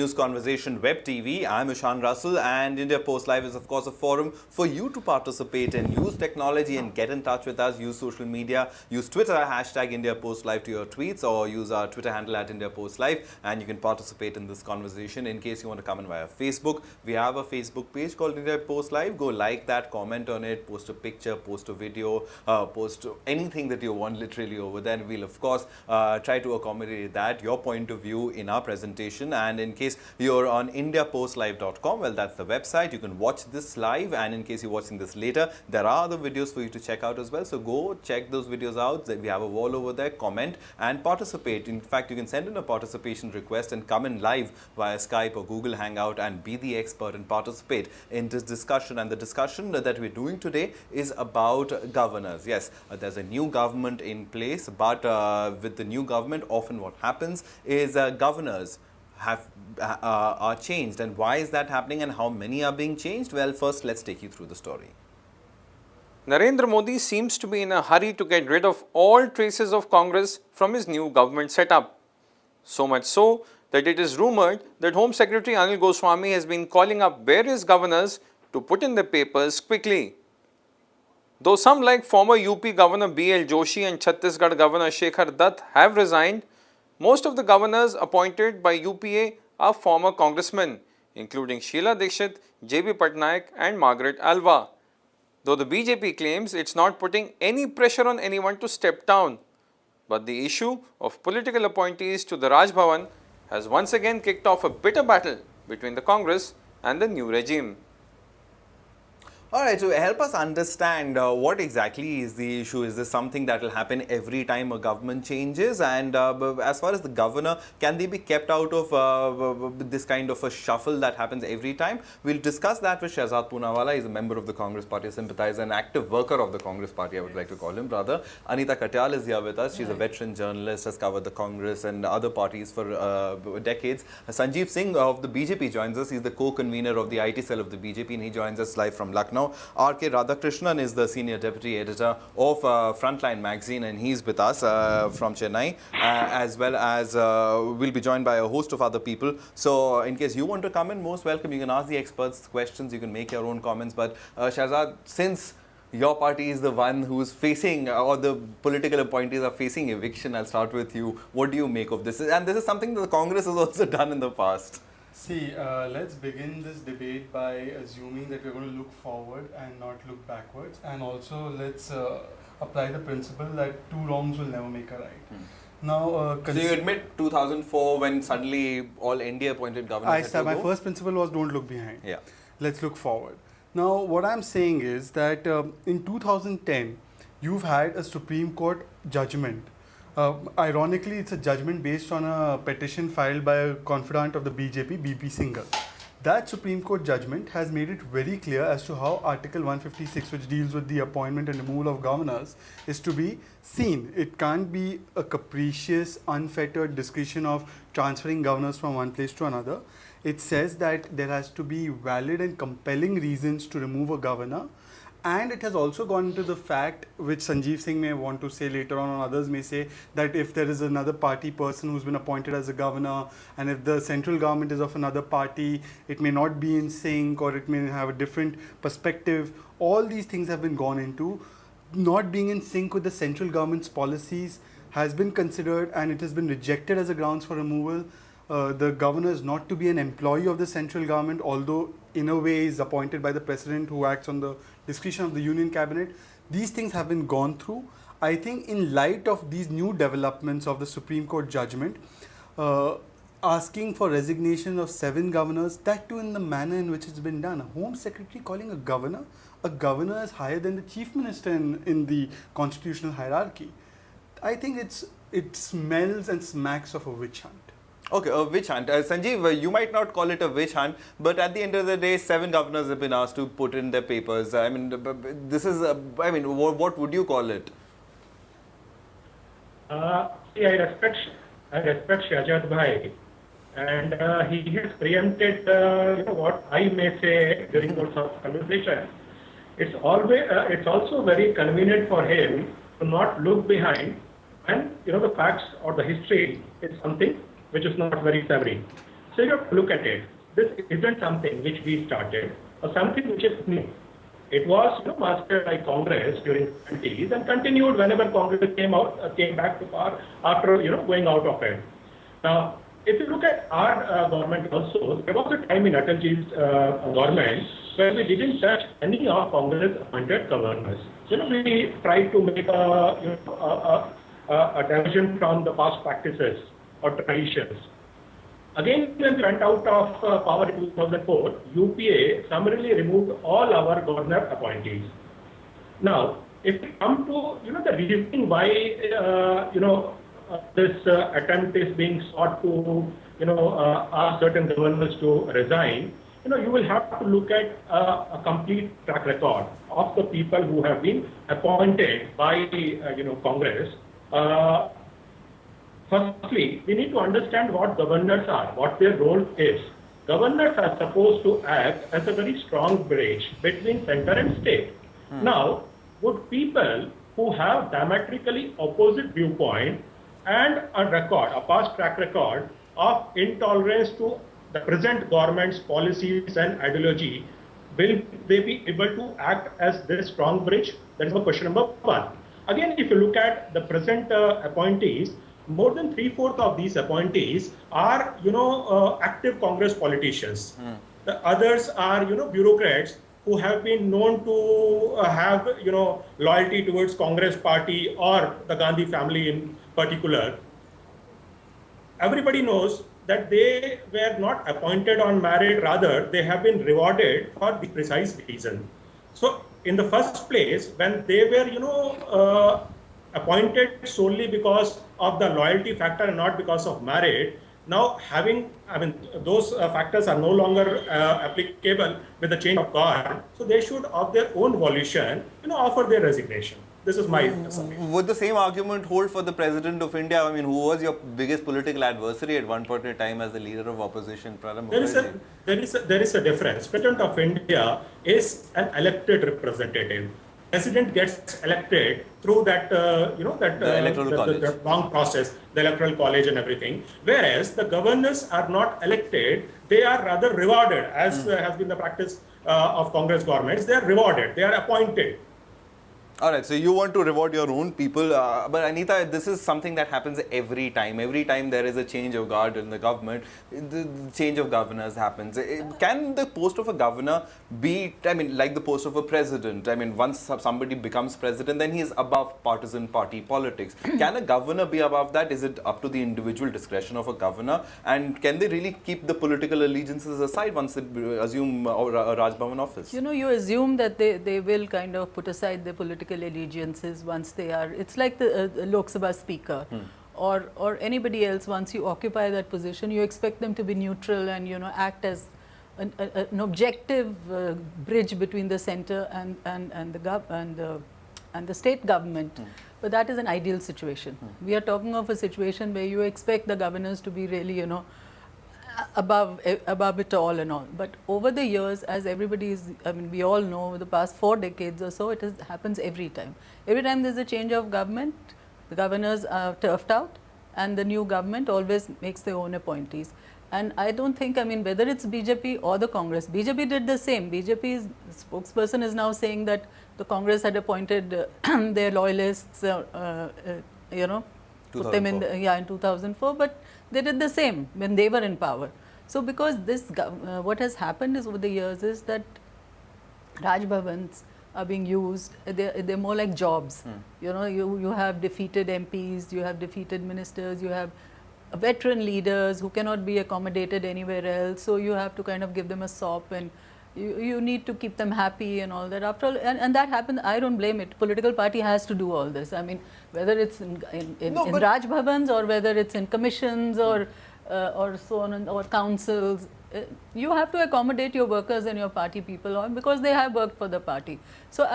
News Conversation Web TV. I'm Ishan Russell, and India Post Live is, of course, a forum for you to participate and use technology and get in touch with us. Use social media, use Twitter, hashtag India Post Live to your tweets, or use our Twitter handle at India Post Live, and you can participate in this conversation. In case you want to come in via Facebook, we have a Facebook page called India Post Live. Go like that, comment on it, post a picture, post a video, post anything that you want literally over there. And we'll, of course, try to accommodate that, your point of view in our presentation. And in case you're on indiapostlive.com, well, that's the website. You can watch this live, and in case you're watching this later, there are other videos for you to check out as well. So go check those videos out. We have a wall over there. Comment and participate. In fact, you can send in a participation request and come in live via Skype or Google Hangout and be the expert and participate in this discussion. And the discussion that we're doing today is about governors. Yes, there's a new government in place, but with the new government, often what happens is governors are changed. And why is that happening, and how many are being changed? Well, first, let's take you through the story. Narendra Modi seems to be in a hurry to get rid of all traces of Congress from his new government setup. So much so that it is rumoured that Home Secretary Anil Goswami has been calling up various governors to put in their papers quickly. Though some like former UP Governor B.L. Joshi and Chhattisgarh Governor Shekhar Dutt have resigned, most of the governors appointed by UPA are former congressmen, including Sheila Dikshit, J.B. Patnaik and Margaret Alva. Though the BJP claims it's not putting any pressure on anyone to step down. But the issue of political appointees to the Raj Bhavan has once again kicked off a bitter battle between the Congress and the new regime. Alright, so help us understand what exactly is the issue. Is this something that will happen every time a government changes? And as far as the governor, can they be kept out of this kind of a shuffle that happens every time? We'll discuss that with Shehzad Poonawalla. He's a member of the Congress Party, a sympathizer, an active worker of the Congress Party, I would like to call him rather. Anita Katyal is here with us. She's a veteran journalist, has covered the Congress and other parties for decades. Sanjeev Singh of the BJP joins us. He's the co-convener of the IT cell of the BJP, and he joins us live from Lucknow. R.K. Radhakrishnan is the senior deputy editor of Frontline magazine, and he's with us from Chennai, as well as we'll be joined by a host of other people. So in case you want to come in, most welcome. You can ask the experts questions, you can make your own comments. But Shehzad, since your party is the one who's facing, or the political appointees are facing eviction, I'll start with you. What do you make of this? And this is something that the Congress has also done in the past. See, let's begin this debate by assuming that we're going to look forward and not look backwards, and also let's apply the principle that two wrongs will never make a right. Now, so you admit 2004 when suddenly all India appointed governors my first principle was don't look behind. Yeah. Let's look forward. Now, what I'm saying is that in 2010, you've had a Supreme Court judgment. Ironically, it's a judgment based on a petition filed by a confidant of the BJP, BP Singhal. That Supreme Court judgment has made it very clear as to how Article 156, which deals with the appointment and removal of governors, is to be seen. It can't be a capricious, unfettered discretion of transferring governors from one place to another. It says that there has to be valid and compelling reasons to remove a governor. And it has also gone into the fact, which Sanjeev Singh may want to say later on, and others may say, that if there is another party person who's been appointed as a governor, and if the central government is of another party, it may not be in sync, or it may have a different perspective. All these things have been gone into. Not being in sync with the central government's policies has been considered, and it has been rejected as a grounds for removal. The governor is not to be an employee of the central government, although in a way is appointed by the president who acts on the discretion of the union cabinet. These things have been gone through. I think in light of these new developments of the Supreme Court judgment, asking for resignation of 7 governors, that too in the manner in which it's been done. A Home Secretary calling a governor is higher than the Chief Minister in the constitutional hierarchy. I think it smells and smacks of a witch hunt. Okay, a witch hunt. Sanjeev, you might not call it a witch hunt, but at the end of the day, 7 governors have been asked to put in their papers. I mean, this is, what would you call it? I respect Shehzad Bhai, and he has preempted what I may say during the conversation. It's also very convenient for him to not look behind, and the facts or the history is something which is not very savory. So you have to look at it. This isn't something which we started or something which is new. It was mastered by Congress during the 20s and continued whenever Congress came back to power after going out of it. Now, if you look at our government also, there was a time in Atalji's government where we didn't touch any of Congress appointed governors. We tried to make a diversion from the past practices or traditions. Again, when we went out of power in 2004, UPA summarily removed all our governor appointees. Now, if we come to the reasoning why this attempt is being sought to ask certain governors to resign, you will have to look at a complete track record of the people who have been appointed by Congress. Firstly, we need to understand what governors are, what their role is. Governors are supposed to act as a very strong bridge between center and state. Now, would people who have diametrically opposite viewpoint and a past track record of intolerance to the present government's policies and ideology, will they be able to act as this strong bridge? That is question number one. Again, if you look at the present appointees, more than 3/4 of these appointees are, active Congress politicians. The others are, bureaucrats who have been known to have, loyalty towards Congress party or the Gandhi family in particular. Everybody knows that they were not appointed on merit, rather they have been rewarded for the precise reason. So in the first place, when they were, appointed solely because of the loyalty factor and not because of merit, now those factors are no longer applicable with the change of guard. So they should, of their own volition, offer their resignation. This is my summary. Would the same argument hold for the President of India? I mean, who was your biggest political adversary at one point in time as the leader of opposition, Pranab Mukherjee? There is a difference. President of India is an elected representative. President gets elected through that, the long process, the electoral college and everything. Whereas the governors are not elected, they are rather rewarded, as has been the practice of Congress governments. They are rewarded, they are appointed. All right, so you want to reward your own people, but Anita, this is something that happens every time. Every time there is a change of guard in the government, the change of governors happens. Can the post of a governor be, like the post of a president? Once somebody becomes president, then he is above partisan party politics. Can a governor be above that? Is it up to the individual discretion of a governor? And can they really keep the political allegiances aside once they assume a Raj Bhavan office? You assume that they will kind of put aside their political allegiances once they are, it's like the Lok Sabha speaker or anybody else. Once you occupy that position, you expect them to be neutral and act as an objective bridge between the center and the state government. But that is an ideal situation. We are talking of a situation where you expect the governors to be really above it all and all. But over the years, as everybody is, we all know, over the past 4 decades or so, happens every time. Every time there's a change of government, the governors are turfed out and the new government always makes their own appointees. And I don't think, whether it's BJP or the Congress, BJP did the same. BJP's spokesperson is now saying that the Congress had appointed their loyalists, put them in, in 2004, but they did the same when they were in power. So because what has happened is over the years is that Raj Bhavans are being used, they're more like jobs. You have defeated MPs, you have defeated ministers, you have veteran leaders who cannot be accommodated anywhere else, so you have to kind of give them a sop and you need to keep them happy and all that. After all, and that happens, I don't blame it. Political party has to do all this. Whether it's in Raj Bhavans or whether it's in commissions or so on, or councils, you have to accommodate your workers and your party people because they have worked for the party. So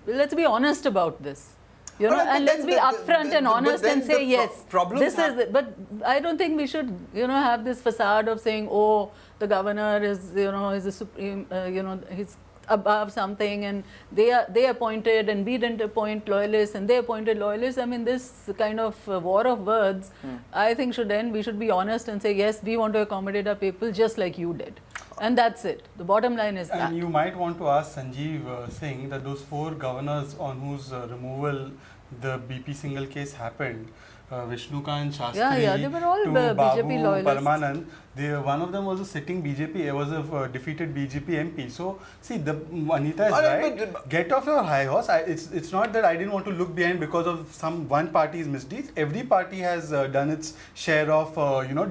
let's be honest about this. And let's be upfront and honest and say, yes, this is it. But I don't think we should, have this facade of saying, oh, the governor is, is a supreme, he's above something, and they appointed and we didn't appoint loyalists and they appointed loyalists. I mean, this kind of war of words, I think should end. We should be honest and say, yes, we want to accommodate our people just like you did. And that's it. The bottom line is that. And you might want to ask Sanjeev Singh that those 4 governors on whose removal the BP single case happened, Vishnukant Shastri Yeah, they were all to BJP Babu loyalists. Paramanand, one of them was a sitting BJP, was a defeated BJP MP. So, see, Anita is Alright, right. Get off your high horse. It's not that I didn't want to look behind because of one party's misdeeds. Every party has done its share of,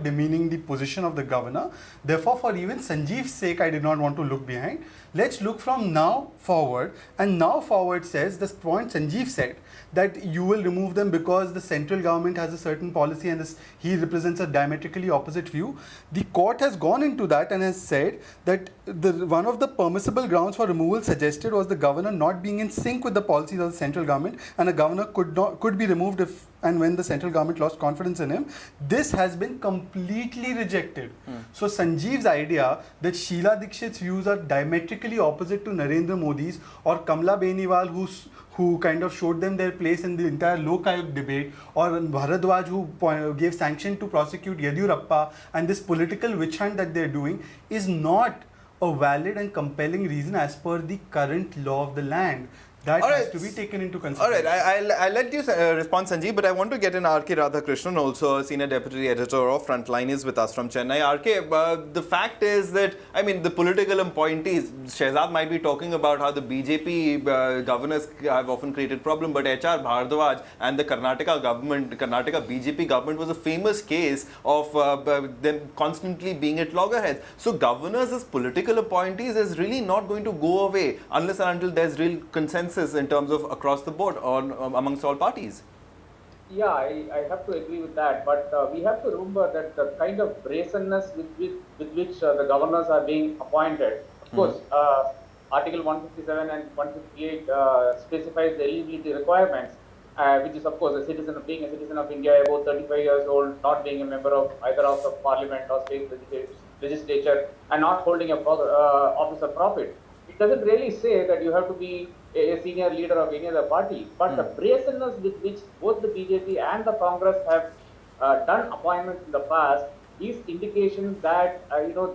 demeaning the position of the governor. Therefore, for even Sanjeev's sake, I did not want to look behind. Let's look from now forward. And now forward says, the point Sanjeev said, that you will remove them because the central government has a certain policy and he represents a diametrically opposite view. The court has gone into that and has said that one of the permissible grounds for removal suggested was the governor not being in sync with the policies of the central government, and a governor could be removed if and when the central government lost confidence in him. This has been completely rejected. So Sanjeev's idea that Sheila Dikshit's views are diametrically opposite to Narendra Modi's, or Kamla Beniwal who kind of showed them their place in the entire Lok Ayog debate, or Bharadwaj who gave sanction to prosecute Yediyurappa, and this political witch hunt that they're doing is not a valid and compelling reason as per the current law of the land. That has to be taken into consideration. All right, I'll let you respond, Sanjeev, but I want to get in R.K. Radhakrishnan, also a senior deputy editor of Frontline, is with us from Chennai. R.K., the fact is that, I mean, the political appointees, Shehzad might be talking about how the BJP governors have often created problem, but H.R. Bhardwaj and the Karnataka BJP government was a famous case of them constantly being at loggerheads. So governors as political appointees is really not going to go away unless and until there's real consensus in terms of across the board or amongst all parties. Yeah, I have to agree with that, but we have to remember that the kind of brazenness with which the governors are being appointed, of course, Article 157 and 158 specifies the eligibility requirements, which is, of course, being a citizen of India, about 35 years old, not being a member of either House of Parliament or state legislature, and not holding a office of profit. It doesn't really say that you have to be a senior leader of any other party, but the brazenness with which both the BJP and the Congress have done appointments in the past is indication that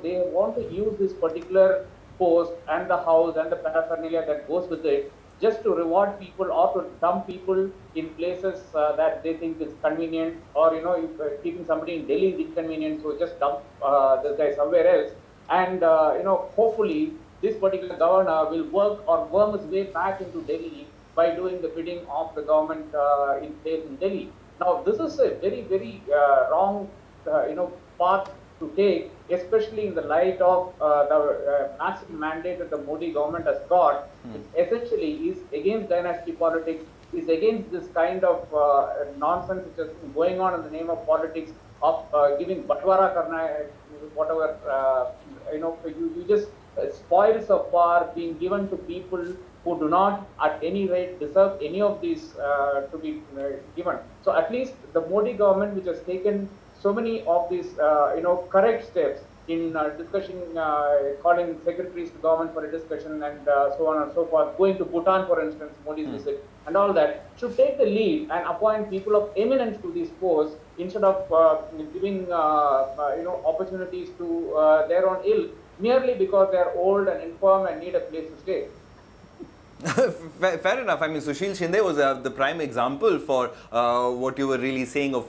they want to use this particular post and the house and the paraphernalia that goes with it just to reward people or to dump people in places that they think is convenient, or if keeping somebody in Delhi is inconvenient, so just dump this guy somewhere else, and hopefully this particular governor will work or worm his way back into Delhi by doing the bidding of the government in Delhi. Now, this is a very, very wrong, path to take, especially in the light of the massive mandate that the Modi government has got. It essentially is against dynasty politics, is against this kind of nonsense which is going on in the name of politics of giving Batwara Karna, whatever, you just spoils of power being given to people who do not at any rate deserve any of these to be given. So at least the Modi government, which has taken so many of these correct steps in discussion, calling secretaries to government for a discussion and so on and so forth, going to Bhutan, for instance, Modi's visit and all that, should take the lead and appoint people of eminence to these posts instead of giving opportunities to their own ill, merely because they are old and infirm and need a place to stay. Fair enough. I mean, Sushil Shinde was the prime example for what you were really saying of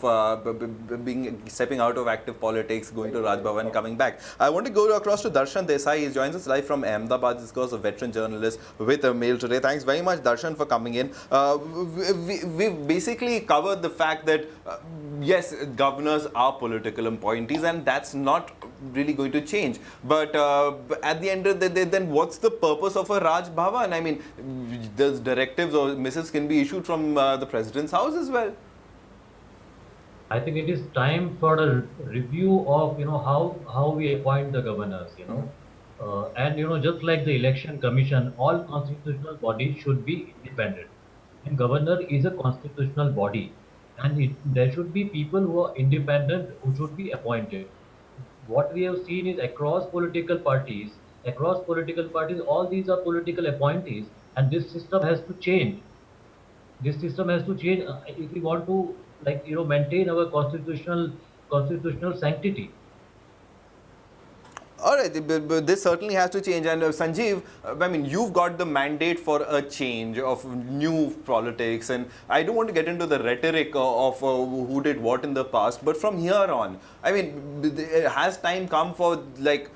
stepping out of active politics, going to Raj Bhavan, coming back. I want to go across to Darshan Desai. He joins us live from Ahmedabad. He's, of course, a veteran journalist with a mail today. Thanks very much, Darshan, for coming in. We've basically covered the fact that, yes, governors are political appointees, and that's not really going to change. But at the end of the day, then what's the purpose of a Raj Bhavan? I mean, those directives or missives can be issued from the president's house as well. I think it is time for a review of how we appoint the governors. And just like the election commission, all constitutional bodies should be independent. And governor is a constitutional body, and there should be people who are independent who should be appointed. What we have seen is across political parties, across political parties, all these are political appointees, and this system has to change. This system has to change if we want to, like, maintain our constitutional sanctity. All right, but this certainly has to change. And Sanjeev, I mean, you've got the mandate for a change of new politics, and I don't want to get into the rhetoric of who did what in the past. But from here on, I mean, has time come for like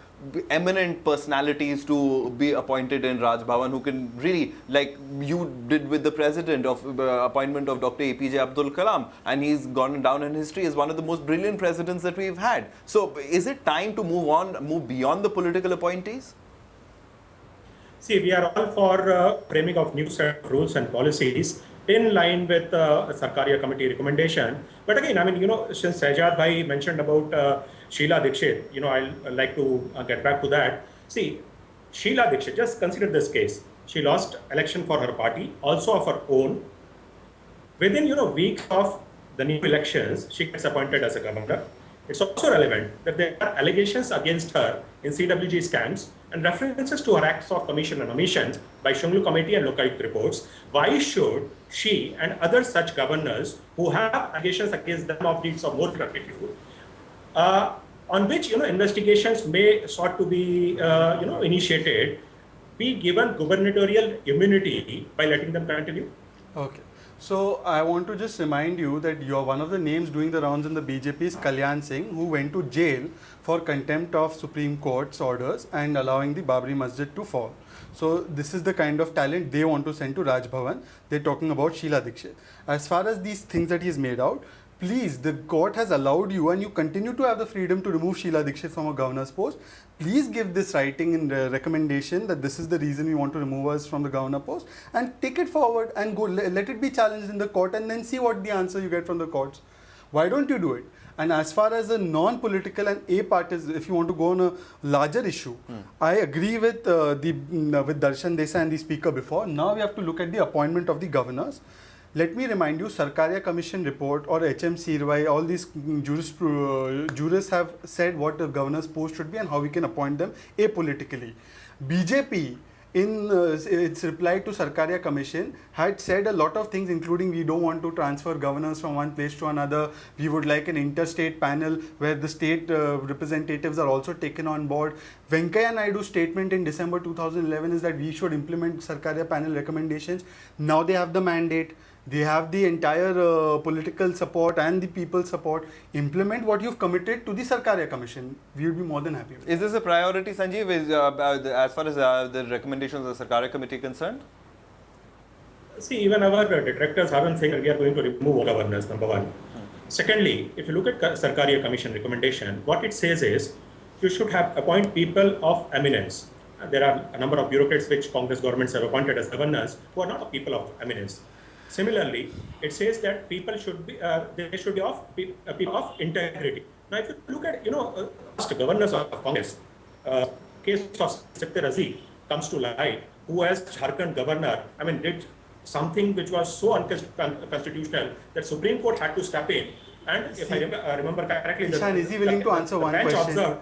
eminent personalities to be appointed in Raj Bhavan who can really, like you did with the president of appointment of Dr. APJ Abdul Kalam, and he's gone down in history as one of the most brilliant presidents that we've had. So is it time to move beyond the political appointees? See, we are all for framing of new set of rules and policies in line with Sarkaria committee recommendation. But again, I mean, since Shehzad Bhai mentioned about Sheila Dikshit, I'll like to get back to that. See, Sheila Dikshit, just consider this case. She lost election for her party, also of her own. Within, weeks of the new elections, she gets appointed as a governor. It's also relevant that there are allegations against her in CWG scams and references to her acts of commission and omission by Shunglu Committee and Lokayukt reports. Why should she and other such governors who have allegations against them of deeds of moral turpitude, on which investigations may sought to be initiated, be given gubernatorial immunity by letting them continue? Okay. So I want to just remind you that you're one of the names doing the rounds in the BJP is Kalyan Singh, who went to jail for contempt of Supreme Court's orders and allowing the Babri Masjid to fall. So this is the kind of talent they want to send to Raj Bhavan. They're talking about Sheila Dikshit. As far as these things that he's made out, please, the court has allowed you and you continue to have the freedom to remove Sheila Dikshit from a governor's post. Please give this writing in recommendation that this is the reason we want to remove us from the governor post, and take it forward and go let it be challenged in the court, and then see what the answer you get from the courts. Why don't you do it? And as far as a non-political and a parties, if you want to go on a larger issue, I agree with with Darshan Desai and the speaker before. Now we have to look at the appointment of the governors. Let me remind you, Sarkaria Commission report or HM Sirvai, all these jurists have said what the governor's post should be and how we can appoint them apolitically. BJP, in its reply to Sarkaria Commission, had said a lot of things, including we don't want to transfer governors from one place to another. We would like an interstate panel where the state representatives are also taken on board. Venkaiah Naidu's statement in December 2011 is that we should implement Sarkaria panel recommendations. Now they have the mandate. They have the entire political support and the people's support. Implement what you've committed to the Sarkaria Commission. We will be more than happy with it. Is this a priority, Sanjeev, as far as the recommendations of the Sarkaria committee concerned? See, even our detractors haven't said we are going to remove governors, number one. Secondly, if you look at Sarkaria Commission recommendation, what it says is you should have appoint people of eminence. There are a number of bureaucrats which Congress governments have appointed as governors who are not people of eminence. Similarly, it says that people should be they should be people of integrity. Now, if you look at past governors of Congress, case of Satya Razi comes to light, who as Jharkhand governor, I mean, did something which was so unconstitutional that Supreme Court had to step in. And if I remember correctly, Ishan, is he willing to answer one question? Observed,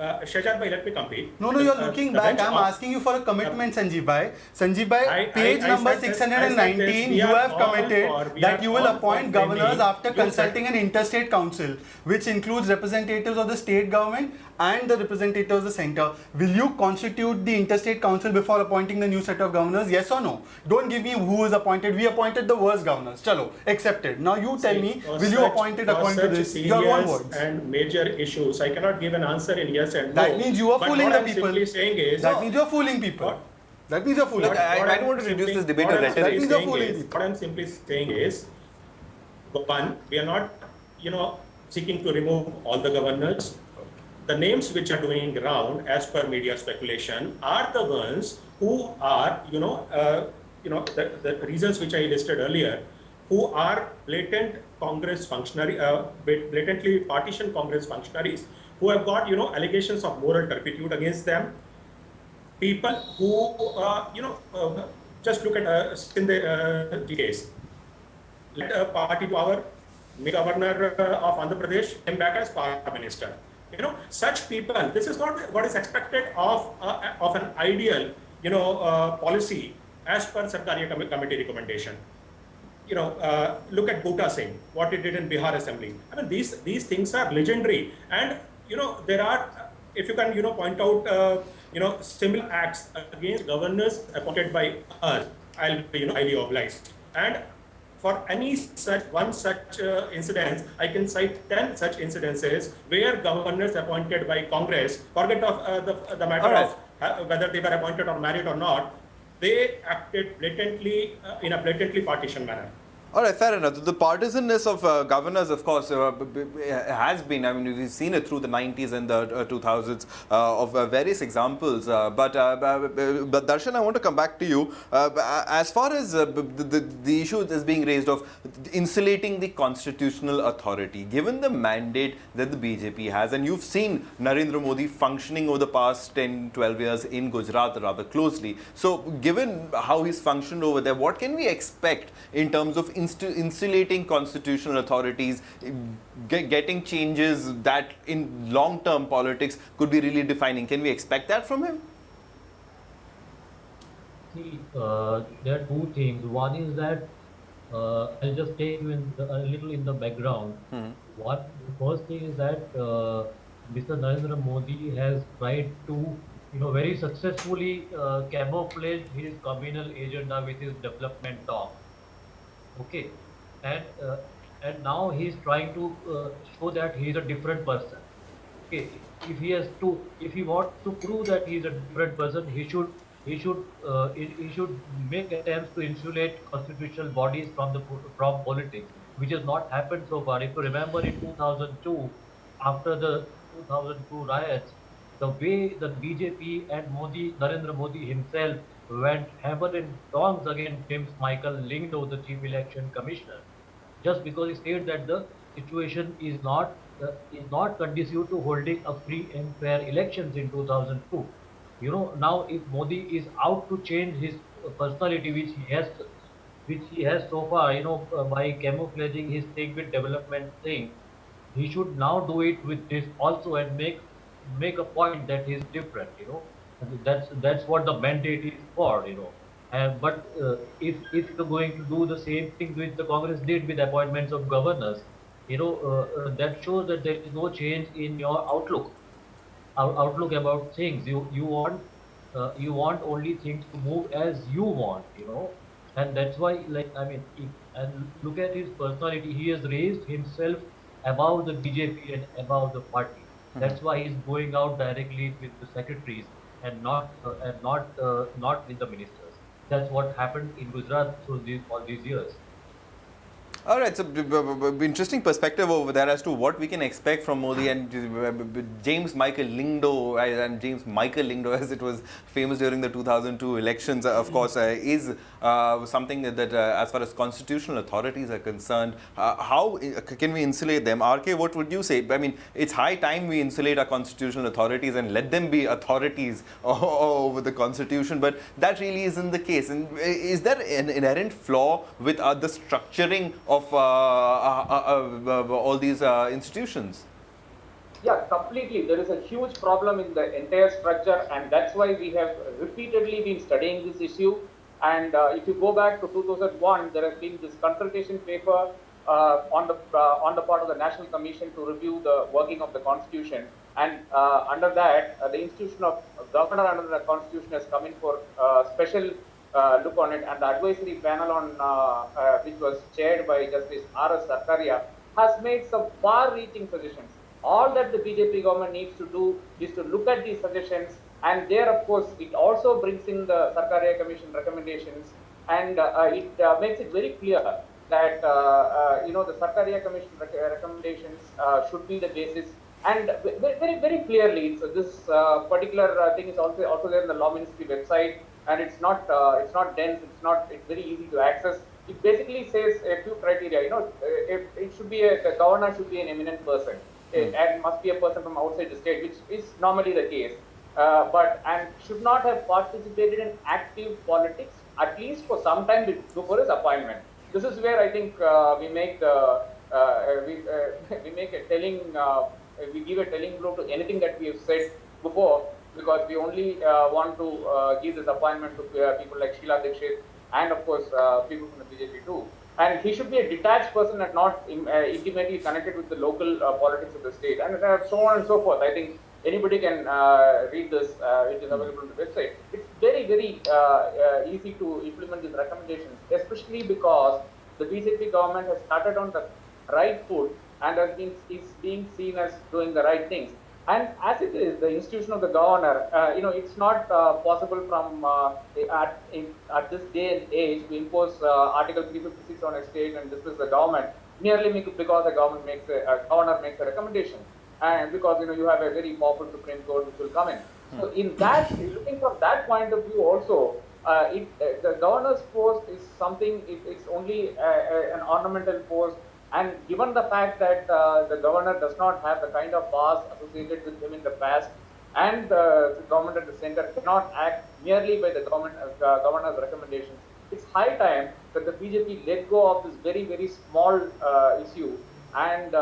Shehzad Bhai, let me complete. No, you're looking back. I'm asking you for a commitment, Sanjeev Bhai. Sanjeev Bhai, page number 619, you have committed that you will appoint governors after consulting an interstate council, which includes representatives of the state government and the representatives of the center. Will you constitute the interstate council before appointing the new set of governors? Yes or no? Don't give me who is appointed. We appointed the worst governors. Chalo, accepted. Now you tell me, will you appoint it according to this? Your own words. And major issues, I cannot give an answer in yes and no. That means you are fooling the people. Simply saying is, that means you are fooling people. What? That means you are fooling. Look, I don't want to reduce this debate to rhetoric. What I'm simply saying is, one, we are not, seeking to remove all the governors. The names which are doing round, as per media speculation, are the ones who are, the reasons which I listed earlier, who are blatant Congress functionary, blatantly partition Congress functionaries, who have got, allegations of moral turpitude against them. People who, just look at the case. Let a party power, governor of Andhra Pradesh came back as Prime Minister. Such people, this is not what is expected of an ideal, policy as per Sarkariya Committee recommendation. Look at Bhuta Singh, what he did in Bihar Assembly. I mean, these things are legendary, and there are, if you can point out similar acts against governors appointed by us, I'll be highly obliged. And for any such incident, I can cite 10 such incidences where governors appointed by Congress, forget of the matter of whether they were appointed on merit or not, they acted blatantly in a blatantly partisan manner. All right, fair enough. The partisanness of governors, of course, has been, I mean, we've seen it through the 90s and the 2000s of various examples. But Darshan, I want to come back to you. As far as the issue that is being raised of insulating the constitutional authority, given the mandate that the BJP has, and you've seen Narendra Modi functioning over the past 10, 12 years in Gujarat rather closely. So given how he's functioned over there, what can we expect in terms of insulating constitutional authorities, getting changes that in long-term politics could be really defining? Can we expect that from him? See, there are two things. One is that I'll just take you a little in the background. The first thing is that Mr. Narendra Modi has tried to, very successfully camouflage his communal agenda with his development talk. Okay, and now he's trying to show that he's a different person. Okay, if he wants to prove that he's a different person, he should make attempts to insulate constitutional bodies from politics, which has not happened so far. If you remember, in 2002, after the 2002 riots, the way the BJP and Narendra Modi himself went hammer and tongs against James Michael Lingdo, the Chief Election Commissioner, just because he said that the situation is not conducive to holding a free and fair elections in 2002. Now if Modi is out to change his personality, which he has so far, by camouflaging his thing with development thing, he should now do it with this also and make a point that he's different. That's what the mandate is for. But if you're going to do the same thing which the Congress did with appointments of governors, that shows that there is no change in your outlook about things. You want only things to move as you want, and that's why, and look at his personality. He has raised himself above the BJP and above the party. That's why he's going out directly with the secretaries and not with the ministers. That's what happened in Gujarat through all these years. All right, so interesting perspective over there as to what we can expect from Modi and James Michael Lingdo, as it was famous during the 2002 elections, of course, is something that as far as constitutional authorities are concerned, how can we insulate them? RK, what would you say? I mean, it's high time we insulate our constitutional authorities and let them be authorities over the constitution, but that really isn't the case. And is there an inherent flaw with the structuring of all these institutions? Yeah, completely. There is a huge problem in the entire structure, and that's why we have repeatedly been studying this issue. And if you go back to 2001, there has been this consultation paper on the part of the National Commission to review the working of the Constitution. And under that, the institution of governor under the Constitution has come in for special look on it, and the advisory panel on which was chaired by Justice R.S. Sarkaria has made some far-reaching suggestions. All that the BJP government needs to do is to look at these suggestions, and there, of course, it also brings in the Sarkaria Commission recommendations, and it makes it very clear that the Sarkaria Commission recommendations should be the basis. And very, very clearly, this particular thing is also there in the Law Ministry website. And it's not dense. It's very easy to access. It basically says a few criteria. It should be the governor should be an eminent person, and must be a person from outside the state, which is normally the case. And should not have participated in active politics at least for some time before his appointment. This is where I think we make a telling we give a telling blow to anything that we have said before, because we only want to give this appointment to people like Sheila Dikshit and of course people from the BJP too. And he should be a detached person and not intimately connected with the local politics of the state, and so on and so forth. I think anybody can read this, which is available on the website. It's very, very easy to implement these recommendations, especially because the BJP government has started on the right foot and is being seen as doing the right things. And as it is, the institution of the governor, it's not possible from at this day and age to impose Article 356 on a state and dismiss the government merely because the governor makes a recommendation, and because you have a very powerful Supreme Court which will come in. So in that, looking from that point of view, also, the governor's post is something. It's only an ornamental post. And given the fact that the governor does not have the kind of powers associated with him in the past, and the government at the center cannot act merely by the governor's recommendations, it's high time that the BJP let go of this very, very small issue and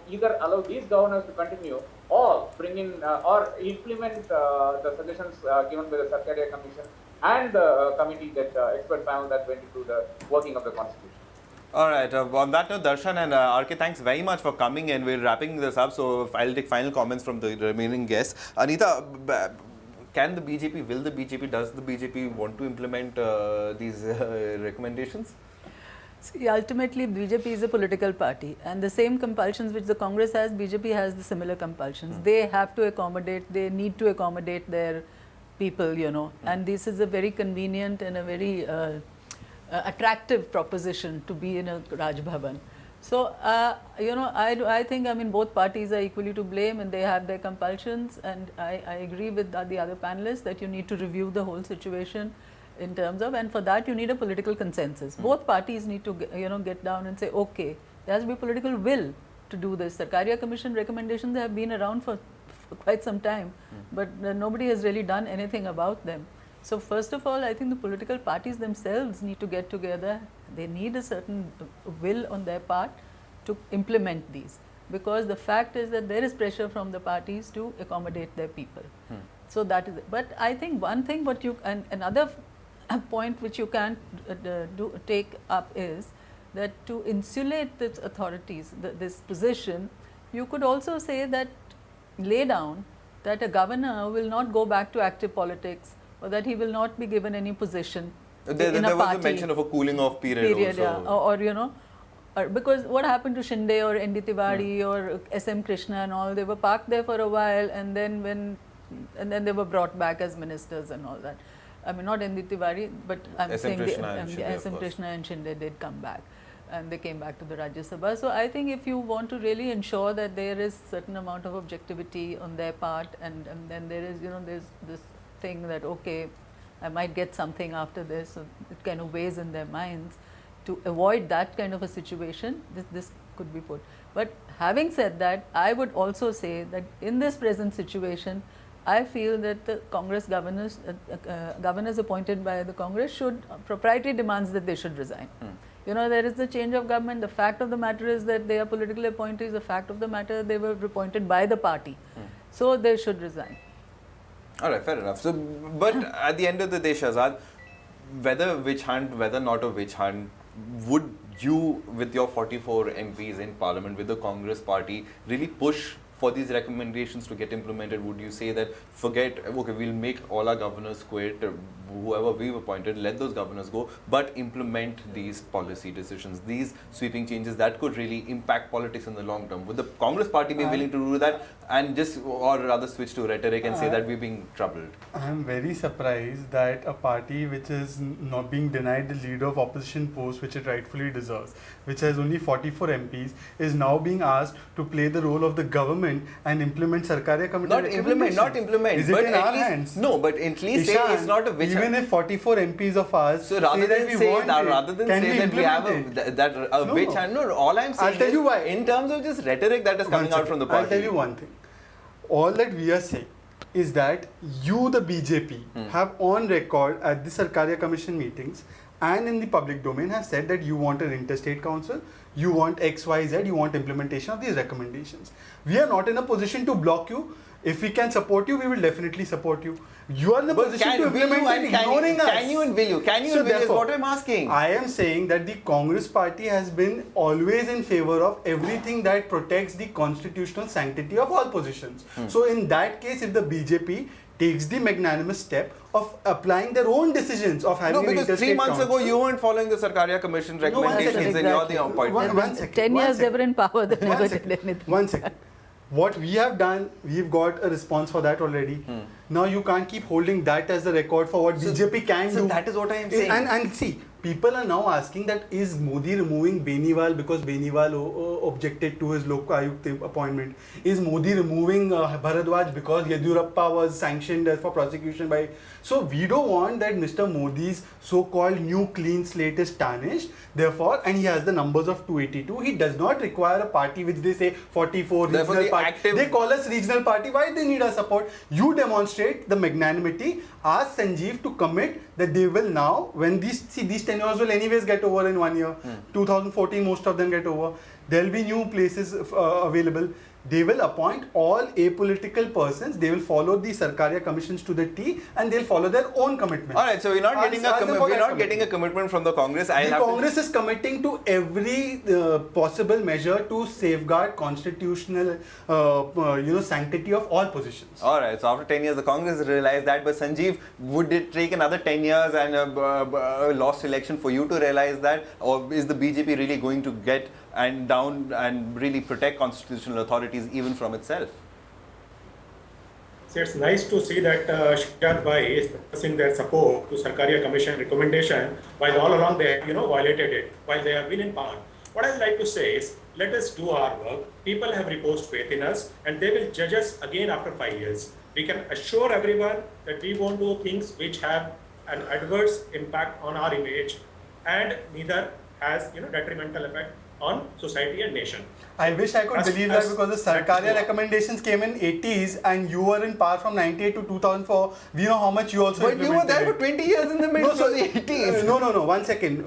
either allow these governors to continue or bring in or implement the suggestions given by the Sarkaria Commission and the committee, that expert panel that went into the working of the constitution. All right. On that note, Darshan and RK, thanks very much for coming in. We're wrapping this up, so I'll take final comments from the remaining guests. Anita, can the BJP, will the BJP, does the BJP want to implement these recommendations? See, ultimately, BJP is a political party, and the same compulsions which the Congress has, BJP has the similar compulsions. They have to accommodate, they need to accommodate their people, and this is a very convenient and a very attractive proposition to be in a Raj Bhavan. So, I think, both parties are equally to blame and they have their compulsions, and I agree with the other panelists that you need to review the whole situation in terms of, and for that you need a political consensus. Both parties need to, get down and say, okay, there has to be political will to do this. Sarkaria Commission recommendations have been around for quite some time, but nobody has really done anything about them. So first of all, I think the political parties themselves need to get together. They need a certain will on their part to implement these, because the fact is that there is pressure from the parties to accommodate their people. So that is it. But I think one thing, another point which you can't take up is that to insulate the authorities, this position, you could also say that, lay down that a governor will not go back to active politics, or that he will not be given any position There was a mention of a cooling off period also. Yeah. Or because what happened to Shinde or ND Tiwari or SM Krishna and all, they were parked there for a while, and then they were brought back as ministers and all that. Not ND Tiwari, but I'm saying SM Krishna and Shinde did come back, and they came back to the Rajya Sabha. So I think if you want to really ensure that there is certain amount of objectivity on their part, and then there is, there's this thing that, okay, I might get something after this, so it kind of weighs in their minds. To avoid that kind of a situation, this could be put. But having said that, I would also say that in this present situation, I feel that the Congress governors appointed by the Congress should, proprietary demands that they should resign. There is the change of government. The fact of the matter is that they are political appointees. The fact of the matter, they were appointed by the party. So they should resign. All right, fair enough. So, but at the end of the day, Shahzad, whether not a witch hunt, would you, with your 44 MPs in Parliament, with the Congress party, really push for these recommendations to get implemented? Would you say that we'll make all our governors quit, whoever we've appointed, let those governors go, but implement these policy decisions, these sweeping changes that could really impact politics in the long term? Would the Congress party be willing to do that, and or rather switch to rhetoric and say that we're being troubled? I'm very surprised that a party which is not being denied the leader of opposition post which it rightfully deserves, which has only 44 MPs, is now being asked to play the role of the government and implement Sarkaria Committee recommendations. Not implement. Is it in our hands? No, but at least say it's not a witch hunt. Even if 44 MPs of ours so rather than say that we have a witch hunt, no, all I'm saying I'll tell you why. In terms of just rhetoric that is coming out from the party. I'll tell you one thing. All that we are saying is that you, the BJP, have on record at the Sarkaria Commission meetings and in the public domain have said that you want an interstate council, you want XYZ, you want implementation of these recommendations. We are not in a position to block you. If we can support you, we will definitely support you. You are in a position to implement it, ignoring us. Can you and will you? Can you So and will you is therefore, what I'm asking. I am saying that the Congress party has been always in favor of everything that protects the constitutional sanctity of all positions. So in that case, if the BJP takes the magnanimous step of applying their own decisions of having No, an because interstate 3 months ago council- you weren't following the Sarkaria Commission recommendations and you're the exactly. appointment. One second, 10 one years they second. were in power, they never One did second. anything. One second. What we have done, we've got a response for that already. Now you can't keep holding that as the record for what BJP can so do. that is what I am saying. And see, people are now asking that is Modi removing Beniwal because Beniwal objected to his Lok Ayukt appointment? Is Modi removing Bharadwaj because Yediyurappa was sanctioned for prosecution by... So we don't want that Mr. Modi's so-called new clean slate is tarnished. Therefore, and he has the numbers of 282. He does not require a party which they say 44 Therefore, regional the party. active- They call us regional party. Why they need our support? You demonstrate the magnanimity. Ask Sanjeev to commit that they will now, when these tenures will anyways get over in 1 year. 2014, most of them get over. There will be new places available. They will appoint all apolitical persons. They will follow the Sarkaria commissions to the T, and they'll follow their own commitment. All right, so we're not getting Ask them for we're that not getting a commitment. commitment from the Congress. The Congress is committing to every possible measure to safeguard constitutional, sanctity of all positions. All right, so after 10 years, the Congress realized that. But Sanjeev, would it take another 10 years and a lost election for you to realize that, or is the BJP really going to get down and really protect constitutional authorities even from itself? So it's nice to see that Shahjad Bhai is expressing their support to Sarkaria Commission recommendation while all along they have, violated it while they have been in power. What I would like to say is, let us do our work. People have reposed faith in us and they will judge us again after 5 years. We can assure everyone that we won't do things which have an adverse impact on our image and neither has detrimental effect on society and nation. I wish I could As- believe that as- because the Sarkaria recommendations came in 80s and you were in power from 98 to 2004. We know how much you also But you were there for implemented 20 years in the middle of the 80s. No, 1 second.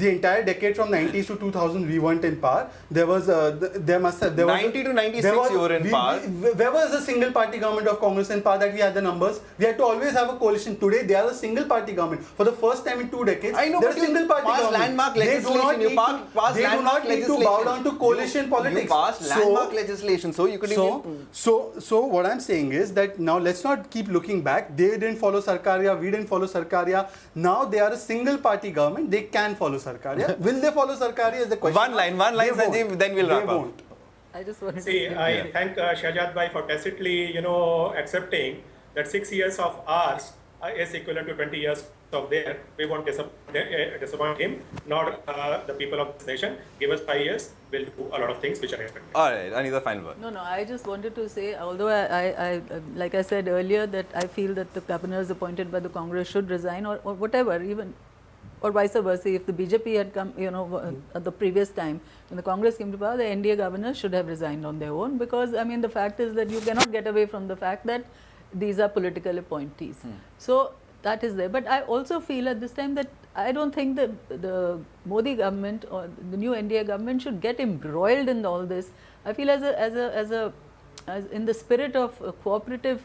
The entire decade from 90s to 2000, we weren't in power. There was, there must have, there was 90 to 96 you were in power. Where was the single party government of Congress in power that we had the numbers? We had to always have a coalition. Today, they are a single party government. For the first time in 2 decades, I know, they're but a you single party passed government. landmark They do not legislation. You need passed they do landmark not need to bow legislation. down to coalition politics. You passed landmark legislation, so you could So what I'm saying is that now let's not keep looking back. They didn't follow Sarkaria, we didn't follow Sarkaria. Now they are a single party government. They can follow Sarkaria. Will they follow Sarkaria is the question. One line, They Sanjeev, won't. then we'll They wrap up. won't. I just wanted See, to say I thank Shahjad Bhai for tacitly, accepting that 6 years of ours is equivalent to 20 years of their. We won't disappoint him, nor the people of this nation. Give us 5 years, we'll do a lot of things which are expected. All right, Anita, final word. No, I just wanted to say, although I like I said earlier, that I feel that the governors appointed by the Congress should resign or whatever, even, or vice versa. If the BJP had come, at the previous time, when the Congress came to power, the NDA governors should have resigned on their own, because, the fact is that you cannot get away from the fact that these are political appointees. So that is there. But I also feel at this time that I don't think that the Modi government or the new NDA government should get embroiled in all this. I feel as in the spirit of cooperative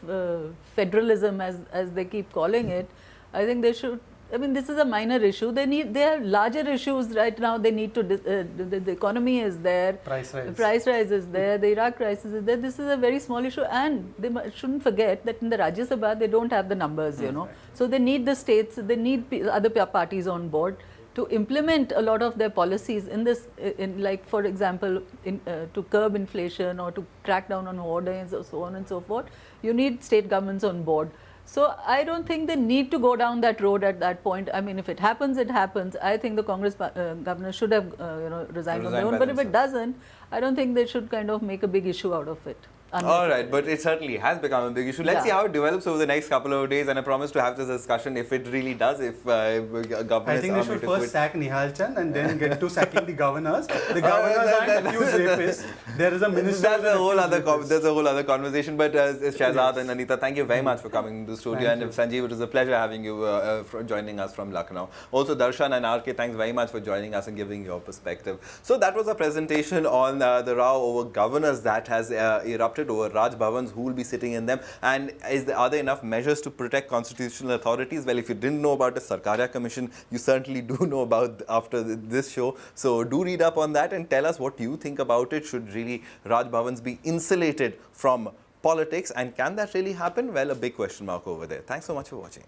federalism, as they keep calling it, I think they should. This is a minor issue. They have larger issues right now. They need to. The economy is there. Price rise. The price rise is there. The Iraq crisis is there. This is a very small issue, and they shouldn't forget that in the Rajya Sabha they don't have the numbers. So they need the states. They need other parties on board to implement a lot of their policies in this. Like for example, to curb inflation or to crack down on hoardings or so on and so forth. You need state governments on board. So I don't think they need to go down that road at that point. If it happens, it happens. I think the Congress governor should have resigned on their own. But if it doesn't, I don't think they should kind of make a big issue out of it. All right, but it certainly has become a big issue. Let's Yeah. see how it develops over the next couple of days, and I promise to have this discussion if it really does, if government I is think they armed should to first quit. sack Nihal Chand and then get to sacking the governors. The governors aren't accused rapists. There is a minister. That's a whole other rapist. that's a whole other conversation. But Shahzad and Anita, thank you very much for coming to the studio. Thank And you. Sanjeev, it was a pleasure having you for joining us from Lucknow. Also, Darshan and RK, thanks very much for joining us and giving your perspective. So that was a presentation on the row over governors that has erupted over Raj Bhavans, who will be sitting in them, and are there enough measures to protect constitutional authorities? Well, if you didn't know about the Sarkaria Commission, you certainly do know about after this show. So do read up on that and tell us what you think about it. Should really Raj Bhavans be insulated from politics, and can that really happen? Well, a big question mark over there. Thanks so much for watching.